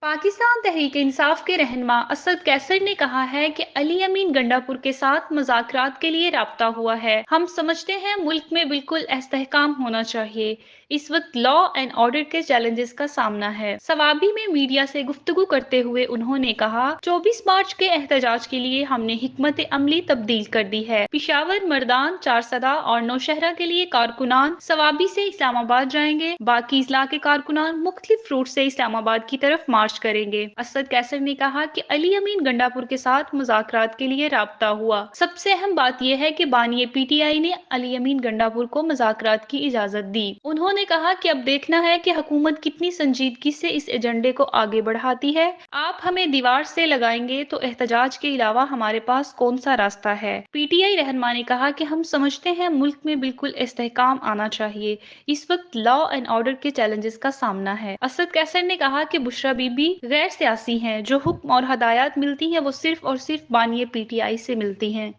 पाकिस्तान तहरीक इंसाफ के रहनुमा असद कैसर ने कहा है कि अली अमीन गंडापुर के साथ मुज़ाकरात के लिए राब्ता हुआ है। हम समझते हैं मुल्क में बिल्कुल इस्तेहकाम होना चाहिए। इस वक्त लॉ एंड ऑर्डर के चैलेंजेस का सामना है। सवाबी में मीडिया से गुफ्तगू करते हुए उन्होंने कहा, 24 मार्च के एहतजाज के लिए हमने हिकमत अमली तब्दील कर दी है। पिशावर, मर्दान, चारसदा और नौशहरा के लिए कारकुनान सवाबी से इस्लामाबाद जाएंगे। बाकी इजला के कारकुनान मुख्तलिफ रूट से इस्लामाबाद की तरफ मार्च करेंगे। असद कैसर ने कहा कि अली अमीन गंडापुर के साथ मुज़ाकरात के लिए राब्ता हुआ। सबसे अहम बात यह है कि बानी पीटीआई ने अली अमीन गंडापुर को मुज़ाकरात की इजाजत दी। उन्होंने कहा कि अब देखना है कि हुकूमत कितनी संजीदगी से इस एजेंडे को आगे बढ़ाती है। आप हमें दीवार से लगाएंगे तो एहतजाज के अलावा हमारे पास कौन सा रास्ता है। पीटीआई रहनुमा ने कहा कि हम समझते हैं मुल्क में बिल्कुल इस्तेहकाम आना चाहिए। इस वक्त लॉ एंड ऑर्डर के चैलेंजेस का सामना है। असद कैसर ने कहा कि बुशरा बीबी गैर सियासी हैं। जो हुक्म और हदायत मिलती हैं वो सिर्फ और सिर्फ बानी पीटीआई से मिलती हैं।